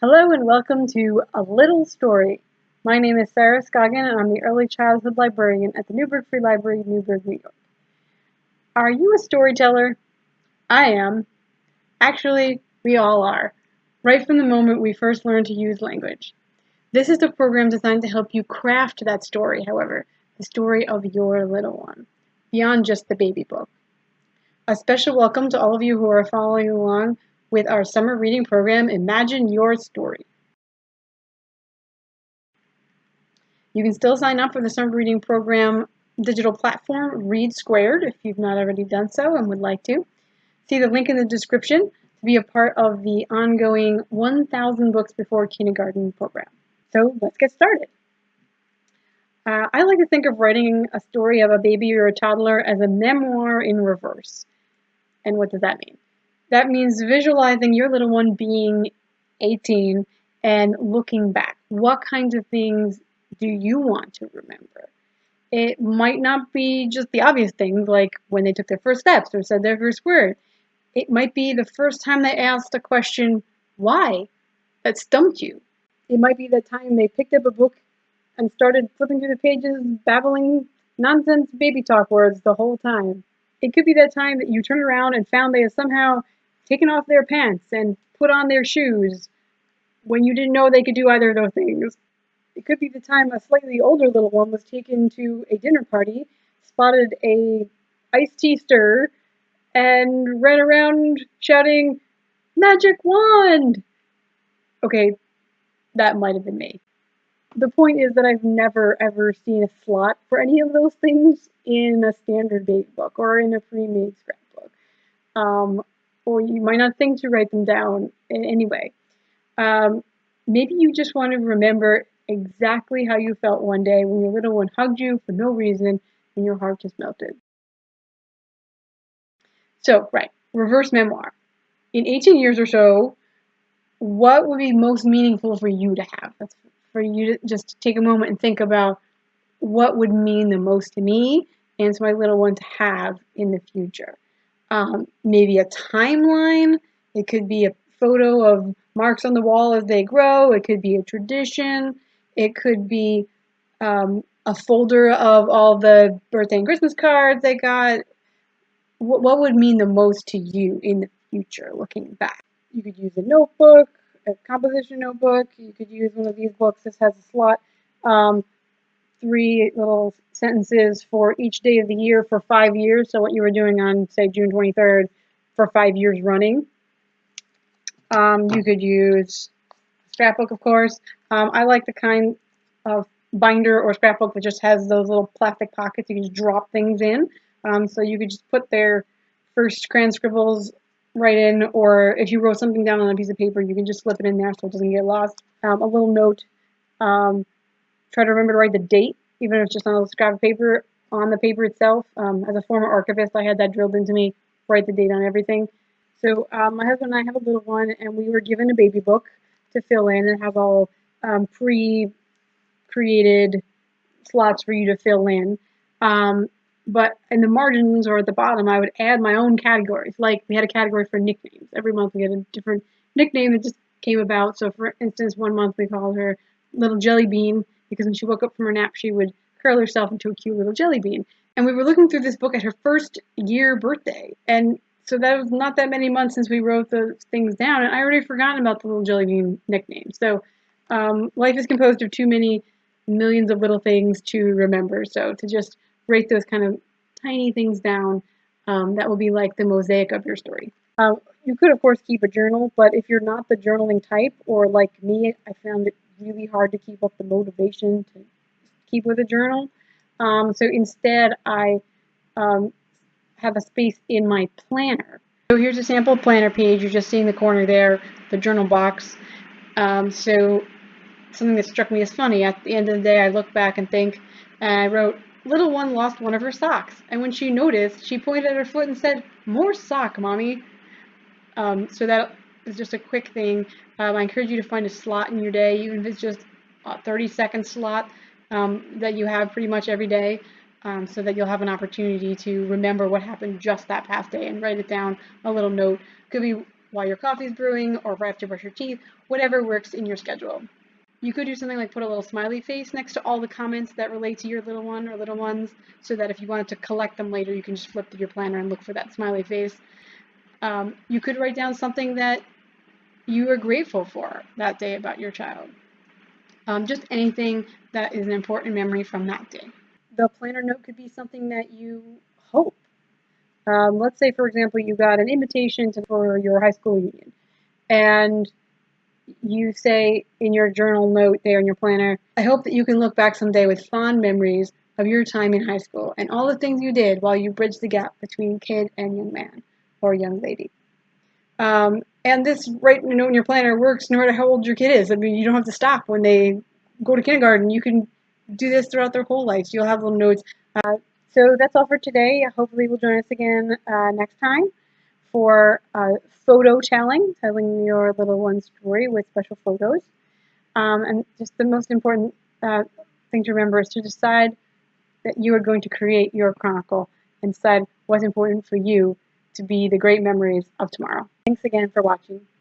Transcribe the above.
Hello and welcome to A Little Story. My name is Sarah Scoggin and I'm the Early Childhood Librarian at the Newburgh Free Library, Newburgh, New York. Are you a storyteller? I am. Actually, we all are, right from the moment we first learn to use language. This is a program designed to help you craft that story, however, the story of your little one, beyond just the baby book. A special welcome to all of you who are following along with our summer reading program, Imagine Your Story. You can still sign up for the summer reading program digital platform Read Squared if you've not already done so and would like to. See the link in the description to be a part of the ongoing 1,000 Books Before Kindergarten program. So let's get started. I like to think of writing a story of a baby or a toddler as a memoir in reverse. And what does that mean? That means visualizing your little one being 18 and looking back. What kinds of things do you want to remember? It might not be just the obvious things like when they took their first steps or said their first word. It might be the first time they asked a question, why, that stumped you. It might be the time they picked up a book and started flipping through the pages, babbling nonsense baby talk words the whole time. It could be that time that you turn around and found they had somehow taken off their pants and put on their shoes when you didn't know they could do either of those things. It could be the time a slightly older little one was taken to a dinner party, spotted a iced tea stir, and ran around shouting, "Magic wand!" Okay, that might have been me. The point is that I've never ever seen a slot for any of those things in a standard baby book or in a pre-made scrapbook. Or you might not think to write them down anyway. Maybe you just want to remember exactly how you felt one day when your little one hugged you for no reason and your heart just melted. So, right, reverse memoir. In 18 years or so, what would be most meaningful for you to have? That's for you to just take a moment and think about what would mean the most to me and to my little one to have in the future. Maybe a timeline. It could be a photo of marks on the wall as they grow. It could be a tradition. It could be a folder of all the birthday and Christmas cards they got. What would mean the most to you in the future, looking back? You could use a notebook, a composition notebook. You could use one of these books. This has a slot. 3 little sentences for each day of the year for 5 years. So what you were doing on, say, June 23rd for 5 years running. You could use scrapbook, of course. I like the kind of binder or scrapbook that just has those little plastic pockets you can just drop things in. So you could just put their first crayon scribbles right in, or if you wrote something down on a piece of paper, you can just slip it in there so it doesn't get lost. A little note. Try to remember to write the date, even if it's just on a scrap of paper, on the paper itself. As a former archivist, I had that drilled into me, write the date on everything. So my husband and I have a little one, and we were given a baby book to fill in. It has all pre-created slots for you to fill in. But in the margins or at the bottom, I would add my own categories. Like we had a category for nicknames. Every month we had a different nickname that just came about. So for instance, one month we called her Little Jelly Bean because when she woke up from her nap, she would curl herself into a cute little jelly bean. And we were looking through this book at her first year birthday. And so that was not that many months since we wrote those things down. And I already forgotten about the little jelly bean nickname. So life is composed of too many millions of little things to remember. So to just write those kind of tiny things down, that will be like the mosaic of your story. You could, of course, keep a journal, but if you're not the journaling type, or like me, I found it really hard to keep up the motivation to keep with a journal. So instead, I have a space in my planner. So here's a sample planner page. You're just seeing the corner there, the journal box. So something that struck me as funny, at the end of the day, I look back and think, and I wrote, little one lost one of her socks. And when she noticed, she pointed at her foot and said, more sock, mommy. So that is just a quick thing. I encourage you to find a slot in your day, even if it's just a 30-second slot that you have pretty much every day, so that you'll have an opportunity to remember what happened just that past day and write it down, a little note. Could be while your coffee's brewing or right after you brush your teeth, whatever works in your schedule. You could do something like put a little smiley face next to all the comments that relate to your little one or little ones, so that if you wanted to collect them later, you can just flip through your planner and look for that smiley face. You could write down something that you are grateful for that day about your child. Just anything that is an important memory from that day. The planner note could be something that you hope. Let's say, for example, you got an invitation for your high school reunion, and you say in your journal note there in your planner, I hope that you can look back someday with fond memories of your time in high school and all the things you did while you bridged the gap between kid and young man or young lady. And this right note in your planner works no matter how old your kid is. I mean, you don't have to stop when they go to kindergarten. You can do this throughout their whole life. So you'll have little notes. So that's all for today. Hopefully you'll join us again next time for photo telling your little one's story with special photos. And just the most important thing to remember is to decide that you are going to create your chronicle and decide what's important for you to be the great memories of tomorrow. Thanks again for watching.